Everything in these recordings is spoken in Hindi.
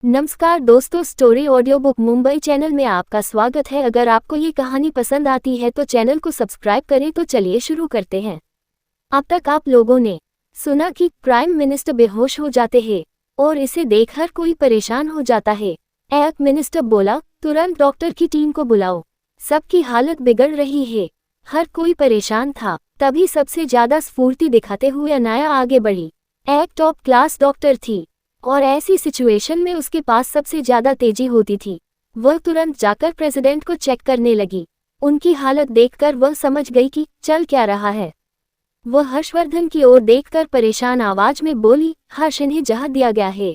नमस्कार दोस्तों, story audio book Mumbai channel में आपका स्वागत है। अगर आपको ये कहानी पसंद आती है तो चैनल को सब्सक्राइब करें। तो चलिए शुरू करते हैं। अब तक आप लोगों ने सुना कि प्राइम मिनिस्टर बेहोश हो जाते हैं और इसे देख हर कोई परेशान हो जाता है। एक मिनिस्टर बोला, तुरंत डॉक्टर की टीम को बुलाओ, सबकी हालत बिगड़ रही है। हर कोई परेशान था। तभी सबसे ज्यादा स्फूर्ति दिखाते हुए अनाया आगे बढ़ी। एक टॉप क्लास डॉक्टर थी और ऐसी सिचुएशन में उसके पास सबसे ज्यादा तेजी होती थी। वह तुरंत जाकर प्रेसिडेंट को चेक करने लगी। उनकी हालत देखकर वह समझ गई कि चल क्या रहा है। वह हर्षवर्धन की ओर देखकर परेशान आवाज में बोली, हर्ष, इन्हें जहर दिया गया है।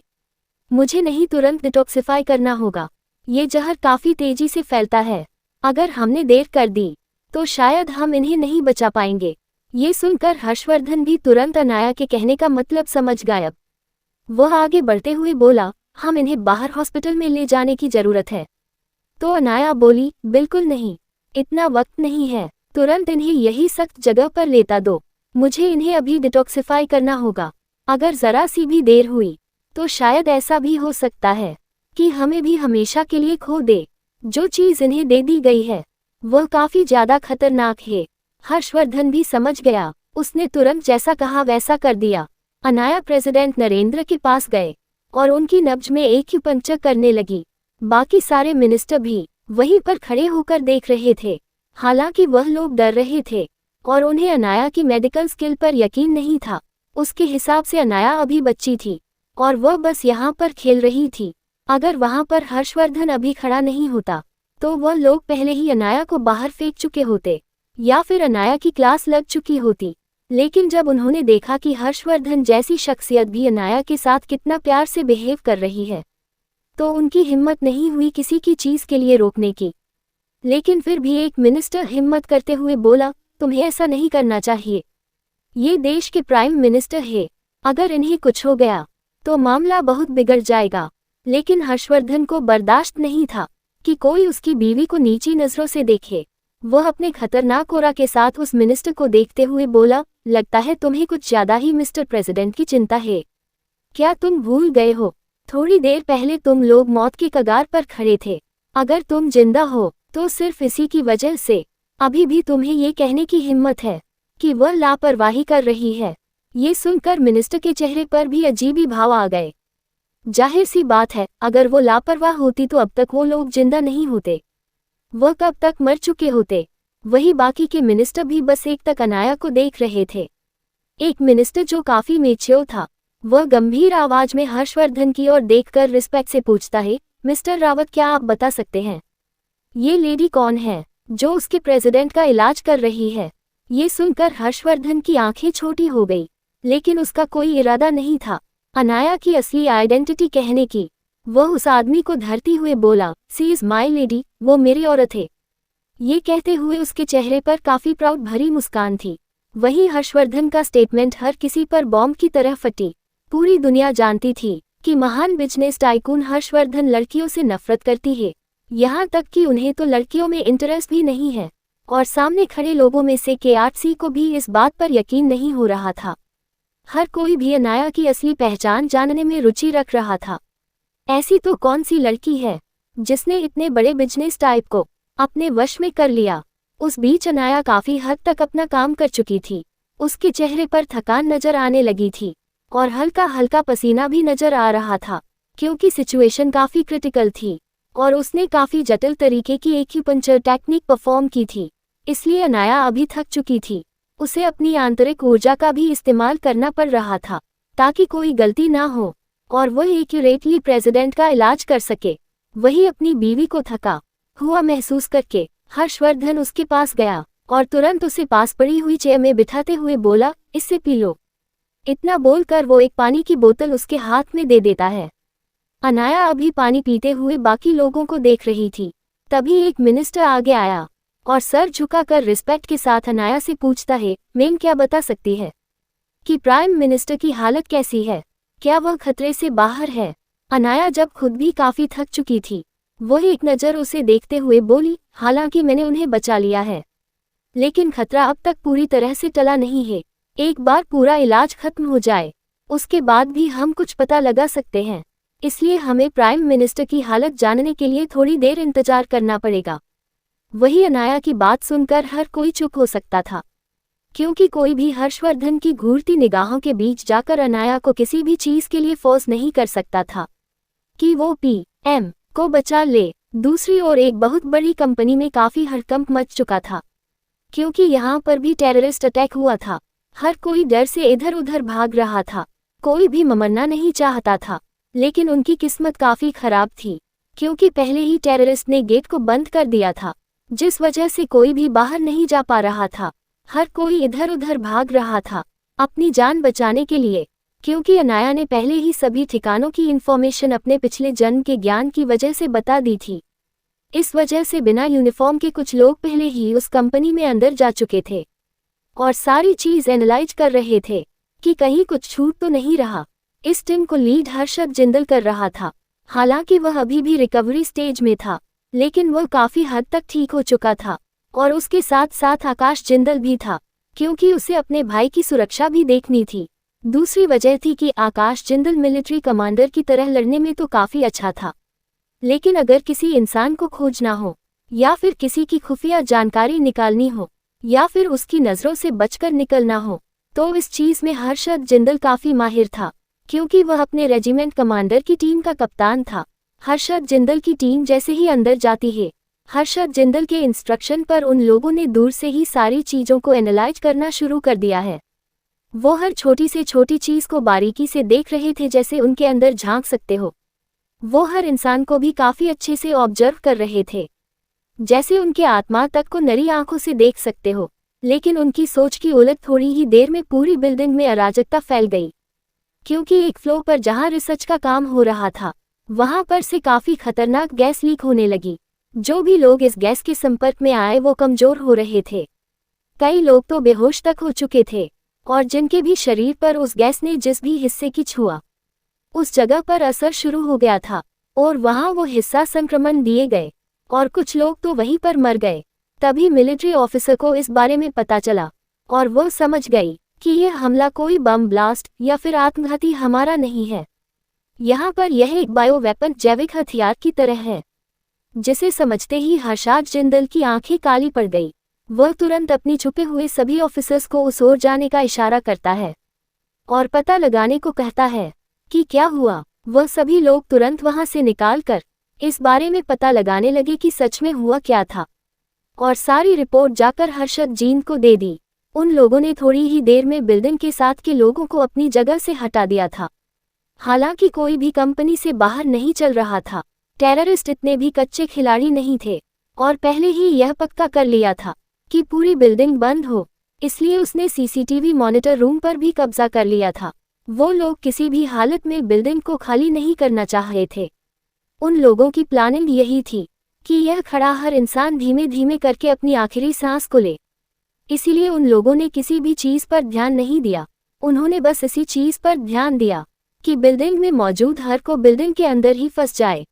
मुझे नहीं, तुरंत डिटॉक्सिफाई करना होगा। ये जहर काफी तेजी से फैलता है। अगर हमने देर कर दी तो शायद हम इन्हें नहीं बचा पाएंगे। ये सुनकर हर्षवर्धन भी तुरंत अनाया के कहने का मतलब समझ गया। वह आगे बढ़ते हुए बोला, हम इन्हें बाहर हॉस्पिटल में ले जाने की जरूरत है। तो अनाया बोली, बिल्कुल नहीं, इतना वक्त नहीं है। तुरंत इन्हें यही सख्त जगह पर लेता दो। मुझे इन्हें अभी डिटॉक्सिफाई करना होगा। अगर जरा सी भी देर हुई तो शायद ऐसा भी हो सकता है कि हमें भी हमेशा के लिए खो दे। जो चीज इन्हें दे दी गई है वह काफी ज्यादा खतरनाक है। हर्षवर्धन भी समझ गया। उसने तुरंत जैसा कहा वैसा कर दिया। अनाया प्रेसिडेंट नरेंद्र के पास गए और उनकी नब्ज में एक्यूपंक्चर करने लगी। बाकी सारे मिनिस्टर भी वहीं पर खड़े होकर देख रहे थे। हालांकि वह लोग डर रहे थे और उन्हें अनाया की मेडिकल स्किल पर यकीन नहीं था। उसके हिसाब से अनाया अभी बच्ची थी और वह बस यहाँ पर खेल रही थी। अगर वहाँ पर हर्षवर्धन अभी खड़ा नहीं होता तो वह लोग पहले ही अनाया को बाहर फेंक चुके होते या फिर अनाया की क्लास लग चुकी होती। लेकिन जब उन्होंने देखा कि हर्षवर्धन जैसी शख्सियत भी अनाया के साथ कितना प्यार से बिहेव कर रही है तो उनकी हिम्मत नहीं हुई किसी की चीज के लिए रोकने की। लेकिन फिर भी एक मिनिस्टर हिम्मत करते हुए बोला, तुम्हें ऐसा नहीं करना चाहिए। ये देश के प्राइम मिनिस्टर है। अगर इन्हें कुछ हो गया तो मामला बहुत बिगड़ जाएगा। लेकिन हर्षवर्धन को बर्दाश्त नहीं था कि कोई उसकी बीवी को नीची नजरों से देखे। वह अपने खतरनाक ओरा के साथ उस मिनिस्टर को देखते हुए बोला, लगता है तुम्हें कुछ ज्यादा ही मिस्टर प्रेसिडेंट की चिंता है। क्या तुम भूल गए हो, थोड़ी देर पहले तुम लोग मौत की कगार पर खड़े थे। अगर तुम जिंदा हो तो सिर्फ इसी की वजह से। अभी भी तुम्हें ये कहने की हिम्मत है कि वह लापरवाही कर रही है। ये सुनकर मिनिस्टर के चेहरे पर भी अजीब ही भाव आ गए। जाहिर सी बात है, अगर वो लापरवाह होती तो अब तक वो लोग जिंदा नहीं होते। वह कब तक मर चुके होते। वही बाकी के मिनिस्टर भी बस एक तक अनाया को देख रहे थे। एक मिनिस्टर जो काफी मैच्योर था, वह गंभीर आवाज में हर्षवर्धन की ओर देखकर रिस्पेक्ट से पूछता है, मिस्टर रावत, क्या आप बता सकते हैं ये लेडी कौन है जो उसके प्रेसिडेंट का इलाज कर रही है? ये सुनकर हर्षवर्धन की आंखें छोटी हो गई, लेकिन उसका कोई इरादा नहीं था अनाया की असली आइडेंटिटी कहने की। वह उस आदमी को धरती हुए बोला, सी इज माई लेडी, वो मेरी औरत है। ये कहते हुए उसके चेहरे पर काफी प्राउड भरी मुस्कान थी। वहीं हर्षवर्धन का स्टेटमेंट हर किसी पर बॉम्ब की तरह फटी। पूरी दुनिया जानती थी कि महान बिजनेस टाइकून हर्षवर्धन लड़कियों से नफरत करती है। यहाँ तक कि उन्हें तो लड़कियों में इंटरेस्ट भी नहीं है। और सामने खड़े लोगों में से के8सी को भी इस बात पर यकीन नहीं हो रहा था। हर कोई भी अनाया की असली पहचान जानने में रुचि रख रहा था। ऐसी तो कौन सी लड़की है जिसने इतने बड़े बिजनेस टाइप को अपने वश में कर लिया। उस बीच अनाया काफी हद तक अपना काम कर चुकी थी। उसके चेहरे पर थकान नजर आने लगी थी और हल्का हल्का पसीना भी नजर आ रहा था, क्योंकि सिचुएशन काफी क्रिटिकल थी और उसने काफी जटिल तरीके की एक्यूपंक्चर टेक्निक परफॉर्म की थी। इसलिए अनाया अभी थक चुकी थी। उसे अपनी आंतरिक ऊर्जा का भी इस्तेमाल करना पड़ रहा था ताकि कोई गलती ना हो और वह एक्यूरेटली प्रेसिडेंट का इलाज कर सके। वही अपनी बीवी को थका हुआ महसूस करके हर्षवर्धन उसके पास गया और तुरंत उसे पास पड़ी हुई चेयर में बिठाते हुए बोला, इससे पी लो। इतना बोलकर वो एक पानी की बोतल उसके हाथ में दे देता है। अनाया अभी पानी पीते हुए बाकी लोगों को देख रही थी। तभी एक मिनिस्टर आगे आया और सर झुकाकर रिस्पेक्ट के साथ अनाया से पूछता है, मैम क्या बता सकती है कि प्राइम मिनिस्टर की हालत कैसी है? क्या वह खतरे से बाहर है? अनाया जब खुद भी काफी थक चुकी थी, वह एक नज़र उसे देखते हुए बोली, हालांकि मैंने उन्हें बचा लिया है, लेकिन खतरा अब तक पूरी तरह से टला नहीं है। एक बार पूरा इलाज खत्म हो जाए उसके बाद भी हम कुछ पता लगा सकते हैं। इसलिए हमें प्राइम मिनिस्टर की हालत जानने के लिए थोड़ी देर इंतजार करना पड़ेगा। वही अनाया की बात सुनकर हर कोई चुप हो सकता था, क्योंकि कोई भी हर्षवर्धन की घूरती निगाहों के बीच जाकर अनाया को किसी भी चीज के लिए फोर्स नहीं कर सकता था कि वो पीएम को बचा ले। दूसरी ओर एक बहुत बड़ी कंपनी में काफी हड़कंप मच चुका था, क्योंकि यहाँ पर भी टेररिस्ट अटैक हुआ था। हर कोई डर से इधर उधर भाग रहा था, कोई भी मरना नहीं चाहता था। लेकिन उनकी किस्मत काफी खराब थी, क्योंकि पहले ही टेररिस्ट ने गेट को बंद कर दिया था, जिस वजह से कोई भी बाहर नहीं जा पा रहा था। हर कोई इधर उधर भाग रहा था अपनी जान बचाने के लिए, क्योंकि अनाया ने पहले ही सभी ठिकानों की इन्फॉर्मेशन अपने पिछले जन्म के ज्ञान की वजह से बता दी थी। इस वजह से बिना यूनिफॉर्म के कुछ लोग पहले ही उस कंपनी में अंदर जा चुके थे और सारी चीज एनालाइज कर रहे थे कि कहीं कुछ छूट तो नहीं रहा। इस टीम को लीड हर्षद जिंदल कर रहा था। हालांकि वह अभी भी रिकवरी स्टेज में था, लेकिन वह काफी हद तक ठीक हो चुका था। और उसके साथ साथ आकाश जिंदल भी था, क्योंकि उसे अपने भाई की सुरक्षा भी देखनी थी। दूसरी वजह थी कि आकाश जिंदल मिलिट्री कमांडर की तरह लड़ने में तो काफी अच्छा था, लेकिन अगर किसी इंसान को खोजना हो, या फिर किसी की खुफिया जानकारी निकालनी हो, या फिर उसकी नजरों से बचकर निकलना हो, तो इस चीज में हर्षद जिंदल काफी माहिर था, क्योंकि वह अपने रेजिमेंट कमांडर की टीम का कप्तान था। हर्षद जिंदल की टीम जैसे ही अंदर जाती है, हर्षद जिंदल के इंस्ट्रक्शन पर उन लोगों ने दूर से ही सारी चीजों को एनालाइज करना शुरू कर दिया है। वो हर छोटी से छोटी चीज को बारीकी से देख रहे थे, जैसे उनके अंदर झांक सकते हो। वो हर इंसान को भी काफी अच्छे से ऑब्जर्व कर रहे थे, जैसे उनके आत्मा तक को नरी आंखों से देख सकते हो। लेकिन उनकी सोच की उलट थोड़ी ही देर में पूरी बिल्डिंग में अराजकता फैल गई, क्योंकि एक फ्लोर पर जहां रिसर्च का काम हो रहा था, वहां पर से काफी खतरनाक गैस लीक होने लगी। जो भी लोग इस गैस के संपर्क में आए वो कमजोर हो रहे थे, कई लोग तो बेहोश तक हो चुके थे, और जिनके भी शरीर पर उस गैस ने जिस भी हिस्से की छुआ, उस जगह पर असर शुरू हो गया था और वहां वो हिस्सा संक्रमण दिए गए और कुछ लोग तो वहीं पर मर गए। तभी मिलिट्री ऑफिसर को इस बारे में पता चला और वो समझ गई कि यह हमला कोई बम ब्लास्ट या फिर आत्मघाती हमारा नहीं है। यहाँ पर यह एक बायो वेपन जैविक हथियार की तरह है, जिसे समझते ही हर्षद जिंदल की आंखें काली पड़ गई। वह तुरंत अपनी छुपे हुए सभी ऑफिसर्स को उस ओर जाने का इशारा करता है और पता लगाने को कहता है कि क्या हुआ। वह सभी लोग तुरंत वहां से निकालकर इस बारे में पता लगाने लगे कि सच में हुआ क्या था, और सारी रिपोर्ट जाकर हर्षद जिंदल को दे दी। उन लोगों ने थोड़ी ही देर में बिल्डिंग के साथ के लोगों को अपनी जगह से हटा दिया था। हालांकि कोई भी कंपनी से बाहर नहीं चल रहा था। टेररिस्ट इतने भी कच्चे खिलाड़ी नहीं थे और पहले ही यह पक्का कर लिया था कि पूरी बिल्डिंग बंद हो, इसलिए उसने सीसीटीवी मॉनिटर रूम पर भी कब्जा कर लिया था। वो लोग किसी भी हालत में बिल्डिंग को खाली नहीं करना चाह रहे थे। उन लोगों की प्लानिंग यही थी कि यह खड़ा हर इंसान धीमे धीमे करके अपनी आखिरी सांस को ले। इसीलिए उन लोगों ने किसी भी चीज पर ध्यान नहीं दिया, उन्होंने बस इसी चीज पर ध्यान दिया कि बिल्डिंग में मौजूद हर को बिल्डिंग के अंदर ही फंस जाए,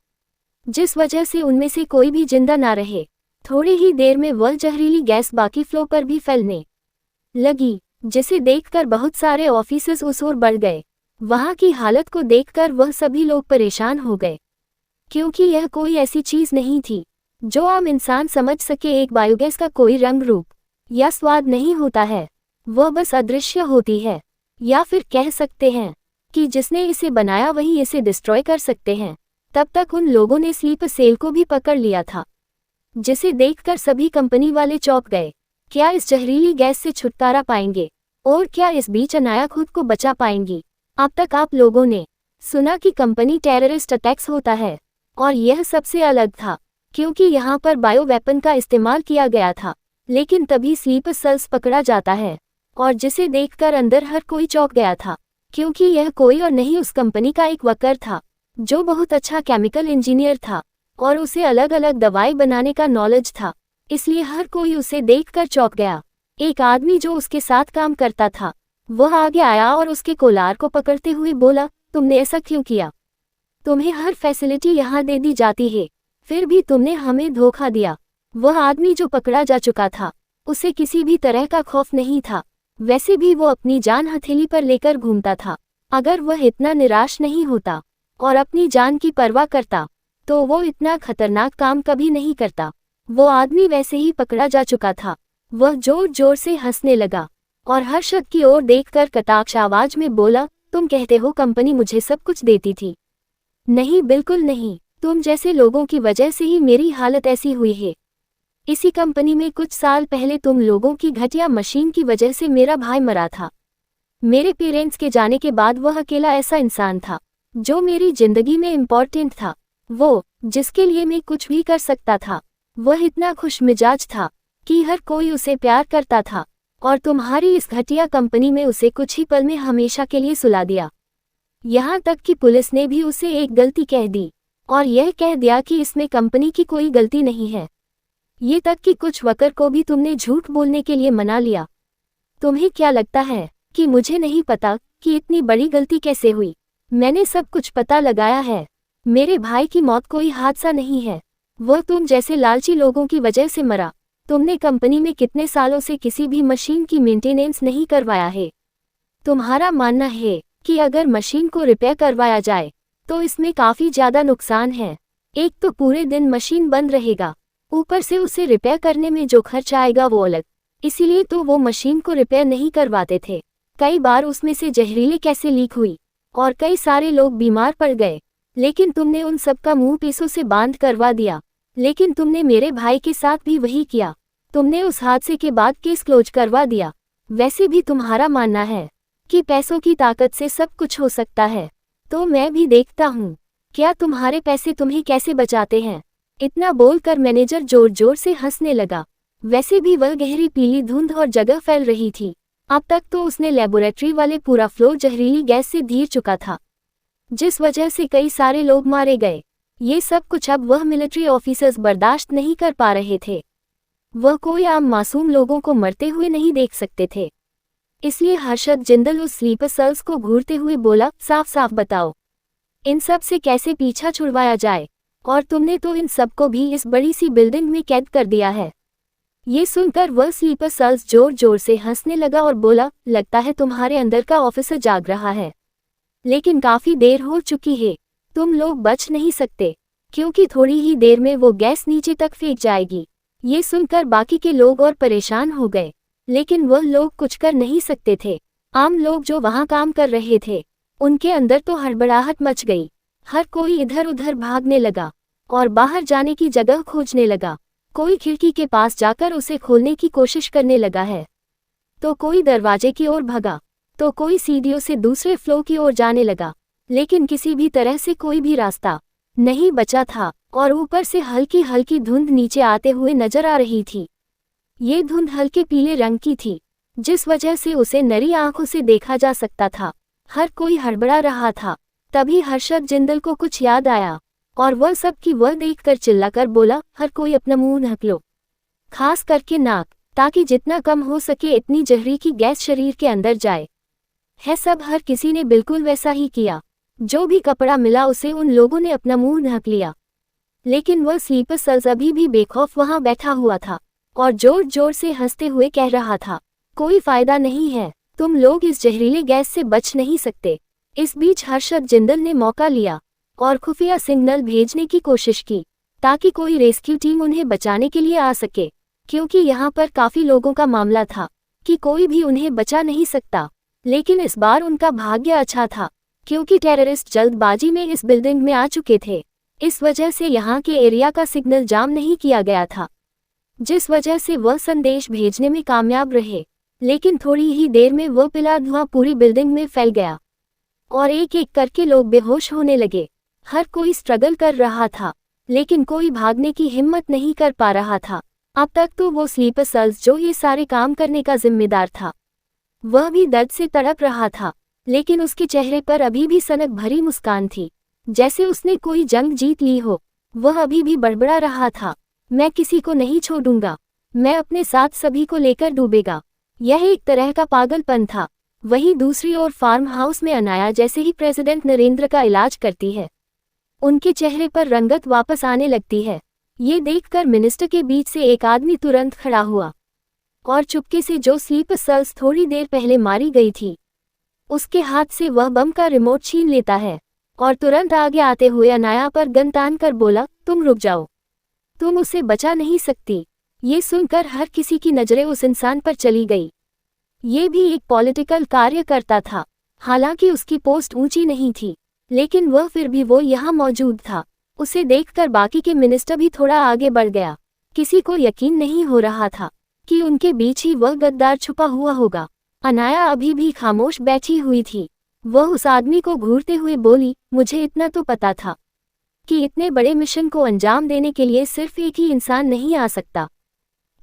जिस वजह से उनमें से कोई भी जिंदा ना रहे। थोड़ी ही देर में वह जहरीली गैस बाकी फ्लोर पर भी फैलने लगी, जिसे देखकर बहुत सारे ऑफिसर्स उस ओर बढ़ गए। वहां की हालत को देखकर वह सभी लोग परेशान हो गए, क्योंकि यह कोई ऐसी चीज नहीं थी जो आम इंसान समझ सके। एक बायोगैस का कोई रंग रूप या स्वाद नहीं होता है, वह बस अदृश्य होती है, या फिर कह सकते हैं कि जिसने इसे बनाया वही इसे डिस्ट्रॉय कर सकते हैं। तब तक उन लोगों ने स्लीपर सेल को भी पकड़ लिया था, जिसे देखकर सभी कंपनी वाले चौंक गए। क्या इस जहरीली गैस से छुटकारा पाएंगे, और क्या इस बीच अनाया खुद को बचा पाएंगी? अब तक आप लोगों ने सुना कि कंपनी टेररिस्ट अटैक्स होता है, और यह सबसे अलग था, क्योंकि यहाँ पर बायो वेपन का इस्तेमाल किया गया था। लेकिन तभी स्लीपर सेल्स पकड़ा जाता है, और जिसे देखकर अंदर हर कोई चौंक गया था, क्योंकि यह कोई और नहीं उस कंपनी का एक वर्कर था, जो बहुत अच्छा केमिकल इंजीनियर था और उसे अलग अलग दवाई बनाने का नॉलेज था। इसलिए हर कोई उसे देखकर चौंक गया। एक आदमी जो उसके साथ काम करता था, वह आगे आया और उसके कोलार को पकड़ते हुए बोला, तुमने ऐसा क्यों किया? तुम्हें हर फैसिलिटी यहाँ दे दी जाती है, फिर भी तुमने हमें धोखा दिया। वह आदमी जो पकड़ा जा चुका था, उसे किसी भी तरह का खौफ नहीं था। वैसे भी वो अपनी जान हथेली पर लेकर घूमता था। अगर वह इतना निराश नहीं होता और अपनी जान की परवाह करता तो वो इतना खतरनाक काम कभी नहीं करता। वो आदमी वैसे ही पकड़ा जा चुका था। वह जोर जोर से हंसने लगा और हर्षद की ओर देखकर कटाक्ष आवाज में बोला, तुम कहते हो कंपनी मुझे सब कुछ देती थी? नहीं, बिल्कुल नहीं। तुम जैसे लोगों की वजह से ही मेरी हालत ऐसी हुई है। इसी कंपनी में कुछ साल पहले तुम लोगों की घटिया मशीन की वजह से मेरा भाई मरा था। मेरे पेरेंट्स के जाने के बाद वह अकेला ऐसा इंसान था जो मेरी जिंदगी में इम्पोर्टेंट था, वो जिसके लिए मैं कुछ भी कर सकता था। वह इतना खुशमिजाज था कि हर कोई उसे प्यार करता था और तुम्हारी इस घटिया कंपनी में उसे कुछ ही पल में हमेशा के लिए सुला दिया। यहाँ तक कि पुलिस ने भी उसे एक गलती कह दी और यह कह दिया कि इसमें कंपनी की कोई गलती नहीं है। ये तक कि कुछ वर्कर को भी तुमने झूठ बोलने के लिए मना लिया। तुम्हें क्या लगता है कि मुझे नहीं पता कि इतनी बड़ी गलती कैसे हुई? मैंने सब कुछ पता लगाया है। मेरे भाई की मौत कोई हादसा नहीं है, वह तुम जैसे लालची लोगों की वजह से मरा। तुमने कंपनी में कितने सालों से किसी भी मशीन की मेंटेनेंस नहीं करवाया है। तुम्हारा मानना है कि अगर मशीन को रिपेयर करवाया जाए तो इसमें काफ़ी ज़्यादा नुकसान है। एक तो पूरे दिन मशीन बंद रहेगा, ऊपर से उसे रिपेयर करने में जो खर्च आएगा वो अलग। इसीलिए तो वो मशीन को रिपेयर नहीं करवाते थे। कई बार उसमें से जहरीली गैसें लीक हुई और कई सारे लोग बीमार पड़ गए, लेकिन तुमने उन सब का मुंह पैसों से बांध करवा दिया। लेकिन तुमने मेरे भाई के साथ भी वही किया। तुमने उस हादसे के बाद केस क्लोज करवा दिया। वैसे भी तुम्हारा मानना है कि पैसों की ताकत से सब कुछ हो सकता है, तो मैं भी देखता हूँ क्या तुम्हारे पैसे तुम्हें कैसे बचाते हैं। इतना बोलकर मैनेजर जोर जोर से हंसने लगा। वैसे भी वह गहरी पीली धुंध और जगह फैल रही थी। अब तक तो उसने लेबोरेटरी वाले पूरा फ्लोर जहरीली गैस से घिर चुका था, जिस वजह से कई सारे लोग मारे गए। ये सब कुछ अब वह मिलिट्री ऑफिसर्स बर्दाश्त नहीं कर पा रहे थे। वह कोई आम मासूम लोगों को मरते हुए नहीं देख सकते थे। इसलिए हर्षद जिंदल उस स्लीपर सेल्स को घूरते हुए बोला, साफ साफ बताओ, इन सब से कैसे पीछा छुड़वाया जाए? और तुमने तो इन सबको भी इस बड़ी सी बिल्डिंग में कैद कर दिया है। ये सुनकर वह स्लीपर सेल्स जोर जोर से हंसने लगा और बोला, लगता है तुम्हारे अंदर का ऑफिसर जाग रहा है, लेकिन काफी देर हो चुकी है। तुम लोग बच नहीं सकते, क्योंकि थोड़ी ही देर में वो गैस नीचे तक फेंक जाएगी। ये सुनकर बाकी के लोग और परेशान हो गए, लेकिन वह लोग कुछ कर नहीं सकते थे। आम लोग जो वहां काम कर रहे थे, उनके अंदर तो हड़बड़ाहट मच गई। हर कोई इधर उधर भागने लगा और बाहर जाने की जगह खोजने लगा। कोई खिड़की के पास जाकर उसे खोलने की कोशिश करने लगा है, तो कोई दरवाजे की ओर भगा, तो कोई सीढ़ियों से दूसरे फ्लोर की ओर जाने लगा, लेकिन किसी भी तरह से कोई भी रास्ता नहीं बचा था। और ऊपर से हल्की हल्की धुंध नीचे आते हुए नजर आ रही थी। ये धुंध हल्के पीले रंग की थी, जिस वजह से उसे नरी आंखों से देखा जा सकता था। हर कोई हड़बड़ा रहा था। तभी हर्षद जिंदल को कुछ याद आया और वह सब की वह देखकर चिल्लाकर बोला, हर कोई अपना मुंह ढक लो, खास करके नाक, ताकि जितना कम हो सके इतनी जहरी की गैस शरीर के अंदर जाए। है सब हर किसी ने बिल्कुल वैसा ही किया। जो भी कपड़ा मिला उसे उन लोगों ने अपना मुंह ढक लिया। लेकिन वह स्लीपर सेल्स अभी भी बेखौफ वहां बैठा हुआ था और जोर जोर से हंसते हुए कह रहा था, कोई फायदा नहीं है, तुम लोग इस जहरीले गैस से बच नहीं सकते। इस बीच हर्षद जिंदल ने मौका लिया और खुफिया सिग्नल भेजने की कोशिश की, ताकि कोई रेस्क्यू टीम उन्हें बचाने के लिए आ सके, क्योंकि यहाँ पर काफी लोगों का मामला था कि कोई भी उन्हें बचा नहीं सकता। लेकिन इस बार उनका भाग्य अच्छा था, क्योंकि टेररिस्ट जल्दबाजी में इस बिल्डिंग में आ चुके थे। इस वजह से यहाँ के एरिया का सिग्नल जाम नहीं किया गया था, जिस वजह से वह संदेश भेजने में कामयाब रहे। लेकिन थोड़ी ही देर में वह पीला धुआं पूरी बिल्डिंग में फैल गया और एक एक करके लोग बेहोश होने लगे। हर कोई स्ट्रगल कर रहा था, लेकिन कोई भागने की हिम्मत नहीं कर पा रहा था। अब तक तो वो स्लीपर सेल्स जो ये सारे काम करने का जिम्मेदार था, वह भी दर्द से तड़प रहा था, लेकिन उसके चेहरे पर अभी भी सनक भरी मुस्कान थी, जैसे उसने कोई जंग जीत ली हो। वह अभी भी बड़बड़ा रहा था, मैं किसी को नहीं छोड़ूंगा, मैं अपने साथ सभी को लेकर डूबेगा। यह एक तरह का पागलपन था। वहीं दूसरी ओर फार्म हाउस में अनाया जैसे ही प्रेसिडेंट नरेंद्र का इलाज करती है, उनके चेहरे पर रंगत वापस आने लगती है। ये देखकर मिनिस्टर के बीच से एक आदमी तुरंत खड़ा हुआ और चुपके से जो स्लीपर सेल्स थोड़ी देर पहले मारी गई थी, उसके हाथ से वह बम का रिमोट छीन लेता है और तुरंत आगे आते हुए अनाया पर गन तान कर बोला, तुम रुक जाओ, तुम उसे बचा नहीं सकती। ये सुनकर हर किसी की नजरें उस इंसान पर चली गई। ये भी एक पॉलिटिकल कार्यकर्ता था। हालांकि उसकी पोस्ट ऊंची नहीं थी, लेकिन वह फिर भी वो यहाँ मौजूद था। उसे देखकर बाकी के मिनिस्टर भी थोड़ा आगे बढ़ गया। किसी को यकीन नहीं हो रहा था कि उनके बीच ही वह गद्दार छुपा हुआ होगा। अनाया अभी भी खामोश बैठी हुई थी। वह उस आदमी को घूरते हुए बोली, मुझे इतना तो पता था कि इतने बड़े मिशन को अंजाम देने के लिए सिर्फ एक ही इंसान नहीं आ सकता,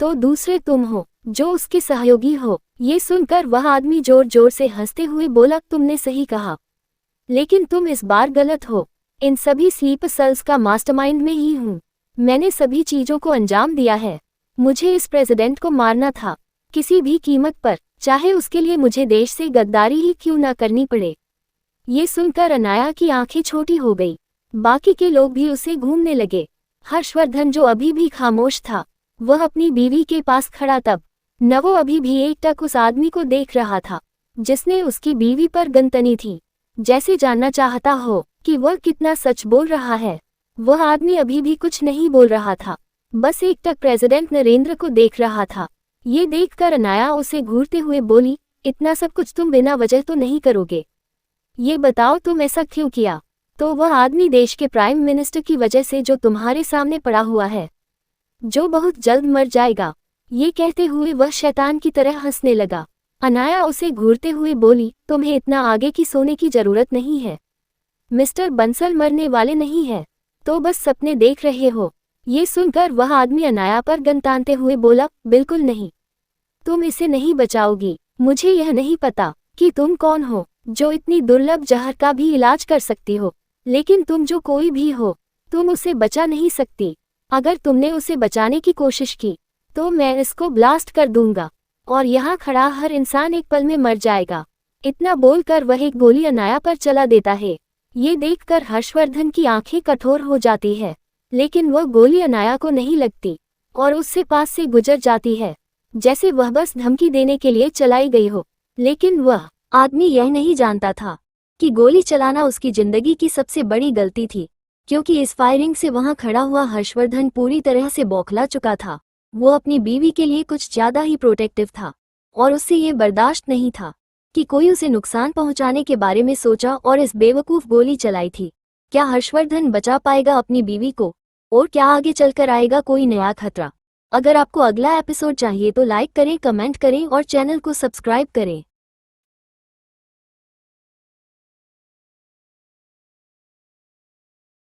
तो दूसरे तुम हो जो उसके सहयोगी हो। ये सुनकर वह आदमी जोर जोर से हंसते हुए बोला, तुमने सही कहा, लेकिन तुम इस बार गलत हो। इन सभी स्लीपर सेल्स का मास्टरमाइंड में ही हूँ। मैंने सभी चीजों को अंजाम दिया है। मुझे इस प्रेसिडेंट को मारना था, किसी भी कीमत पर, चाहे उसके लिए मुझे देश से गद्दारी ही क्यों ना करनी पड़े। ये सुनकर अनाया की आंखें छोटी हो गई। बाकी के लोग भी उसे घूमने लगे। हर्षवर्धन, जो अभी भी खामोश था, वह अपनी बीवी के पास खड़ा तब न वो अभी भी एकटक उस आदमी को देख रहा था जिसने उसकी बीवी पर गन तनी थी, जैसे जानना चाहता हो कि वह कितना सच बोल रहा है। वह आदमी अभी भी कुछ नहीं बोल रहा था, बस एकटक प्रेसिडेंट नरेंद्र को देख रहा था। ये देखकर अनाया उसे घूरते हुए बोली, इतना सब कुछ तुम बिना वजह तो नहीं करोगे, ये बताओ तुम ऐसा क्यों किया। तो वह आदमी देश के प्राइम मिनिस्टर की वजह से, जो तुम्हारे सामने पड़ा हुआ है, जो बहुत जल्द मर जाएगा। ये कहते हुए वह शैतान की तरह हंसने लगा। अनाया उसे घूरते हुए बोली, तुम्हें इतना आगे की सोने की जरूरत नहीं है। मिस्टर बंसल मरने वाले नहीं है, तो बस सपने देख रहे हो। ये सुनकर वह आदमी अनाया पर गन तानते हुए बोला, बिल्कुल नहीं, तुम इसे नहीं बचाओगी। मुझे यह नहीं पता कि तुम कौन हो जो इतनी दुर्लभ जहर का भी इलाज कर सकती हो, लेकिन तुम जो कोई भी हो, तुम उसे बचा नहीं सकती। अगर तुमने उसे बचाने की कोशिश की तो मैं इसको ब्लास्ट कर दूंगा और यहाँ खड़ा हर इंसान एक पल में मर जाएगा। इतना बोलकर वह एक गोली अनाया पर चला देता है। ये देखकर हर्षवर्धन की आंखें कठोर हो जाती है, लेकिन वह गोली अनाया को नहीं लगती और उससे पास से गुजर जाती है, जैसे वह बस धमकी देने के लिए चलाई गई हो। लेकिन वह आदमी यह नहीं जानता था कि गोली चलाना उसकी जिंदगी की सबसे बड़ी गलती थी, क्योंकि इस फायरिंग से वहां खड़ा हुआ हर्षवर्धन पूरी तरह से बौखला चुका था। वो अपनी बीवी के लिए कुछ ज्यादा ही प्रोटेक्टिव था और उससे ये बर्दाश्त नहीं था कि कोई उसे नुकसान पहुंचाने के बारे में सोचा और इस बेवकूफ गोली चलाई थी। क्या हर्षवर्धन बचा पाएगा अपनी बीवी को, और क्या आगे चलकर आएगा कोई नया खतरा? अगर आपको अगला एपिसोड चाहिए तो लाइक करें, कमेंट करें और चैनल को सब्सक्राइब करें।